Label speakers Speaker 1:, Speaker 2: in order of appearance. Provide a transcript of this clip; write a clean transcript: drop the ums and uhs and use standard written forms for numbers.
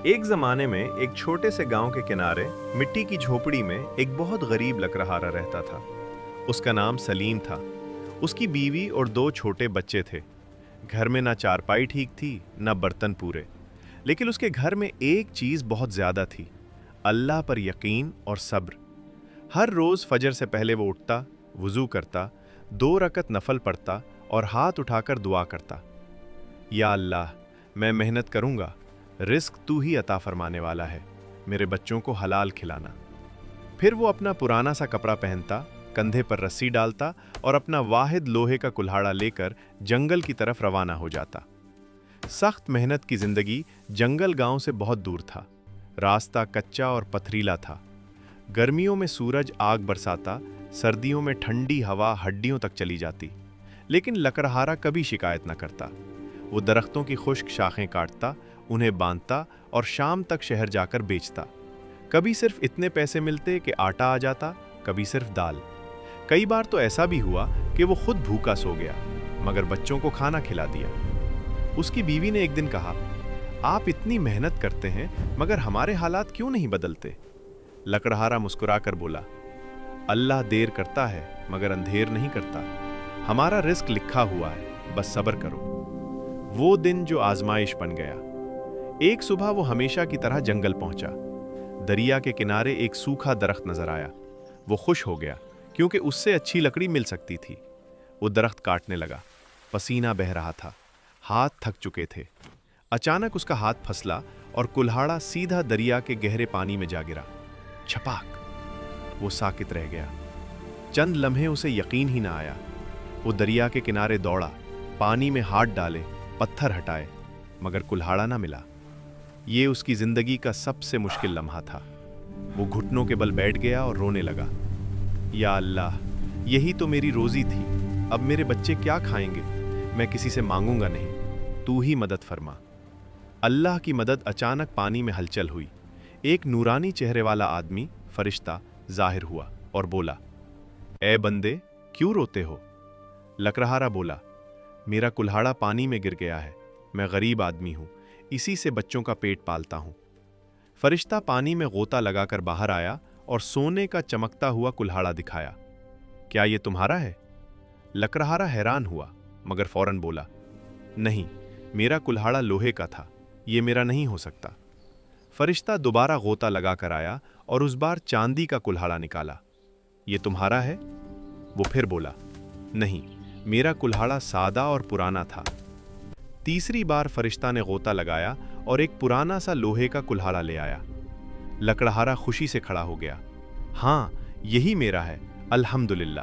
Speaker 1: एक जमाने में एक छोटे से गांव के किनारे मिट्टी की झोपड़ी में एक बहुत गरीब लकड़हारा रहता था। उसका नाम सलीम था। उसकी बीवी और दो छोटे बच्चे थे। घर में ना चारपाई ठीक थी, ना बर्तन पूरे। लेकिन उसके घर में एक चीज बहुत ज्यादा थी, अल्लाह पर यकीन और सब्र। हर रोज फजर से पहले वो उठता, वुजू करता, 2 रकत नफल पढ़ता और हाथ उठाकर दुआ करता, या अल्लाह, मैं मेहनत करूंगा, रिस्क तू ही अता फरमाने वाला है, मेरे बच्चों को हलाल खिलाना। फिर वो अपना पुराना सा कपड़ा पहनता, कंधे पर रस्सी डालता और अपना वाहिद लोहे का कुल्हाड़ा लेकर जंगल की तरफ रवाना हो जाता। सख्त मेहनत की जिंदगी। जंगल गांव से बहुत दूर था। रास्ता कच्चा और पथरीला था। गर्मियों में सूरज आग बरसाता, सर्दियों में ठंडी हवा हड्डियों तक चली जाती। लेकिन लकड़हारा कभी शिकायत न करता। वो दरख्तों की खुश्क शाखें काटता, उन्हें बांधता और शाम तक शहर जाकर बेचता। कभी सिर्फ इतने पैसे मिलते कि आटा आ जाता, कभी सिर्फ दाल। कई बार तो ऐसा भी हुआ कि वो खुद भूखा सो गया, मगर बच्चों को खाना खिला दिया। उसकी बीवी ने एक दिन कहा, आप इतनी मेहनत करते हैं, मगर हमारे हालात क्यों नहीं बदलते? लकड़हारा मुस्कुराकर बोला, अल्लाह देर करता है मगर अंधेर नहीं करता। हमारा रिस्क लिखा हुआ है, बस सब्र करो। वो दिन जो आजमाइश बन गया। एक सुबह वो हमेशा की तरह जंगल पहुंचा। दरिया के किनारे एक सूखा दरख्त नजर आया। वो खुश हो गया क्योंकि उससे अच्छी लकड़ी मिल सकती थी। वो दरख्त काटने लगा। पसीना बह रहा था, हाथ थक चुके थे। अचानक उसका हाथ फसला और कुल्हाड़ा सीधा दरिया के गहरे पानी में जा गिरा। छपाक! वो साकित रह गया। चंद लम्हे उसे यकीन ही ना आया। वो दरिया के किनारे दौड़ा, पानी में हाथ डाले, पत्थर हटाए, मगर कुल्हाड़ा ना मिला। ये उसकी जिंदगी का सबसे मुश्किल लम्हा था। वो घुटनों के बल बैठ गया और रोने लगा, या अल्लाह, यही तो मेरी रोजी थी, अब मेरे बच्चे क्या खाएंगे? मैं किसी से मांगूंगा नहीं, तू ही मदद फरमा। अल्लाह की मदद। अचानक पानी में हलचल हुई। एक नूरानी चेहरे वाला आदमी, फरिश्ता, जाहिर हुआ और बोला, ए बंदे, क्यों रोते हो? लकड़हारा बोला, मेरा कुल्हाड़ा पानी में गिर गया है, मैं गरीब आदमी हूं, इसी से बच्चों का पेट पालता हूं। फरिश्ता पानी में गोता लगाकर बाहर आया और सोने का चमकता हुआ कुल्हाड़ा दिखाया। क्या ये तुम्हारा है? लकड़हारा हैरान हुआ, मगर फौरन बोला, नहीं, मेरा कुल्हाड़ा लोहे का था, ये मेरा नहीं हो सकता। फरिश्ता दोबारा गोता लगाकर आया और उस बार चांदी का कुल्हाड़ा निकाला। ये तुम्हारा है? वो फिर बोला, नहीं, मेरा कुल्हाड़ा सादा और पुराना था। तीसरी बार फरिश्ता ने गोता लगाया और एक पुराना सा लोहे का कुल्हाड़ा ले आया। लकड़हारा खुशी से खड़ा हो गया। हाँ, यही मेरा है, अल्हम्दुलिल्लाह,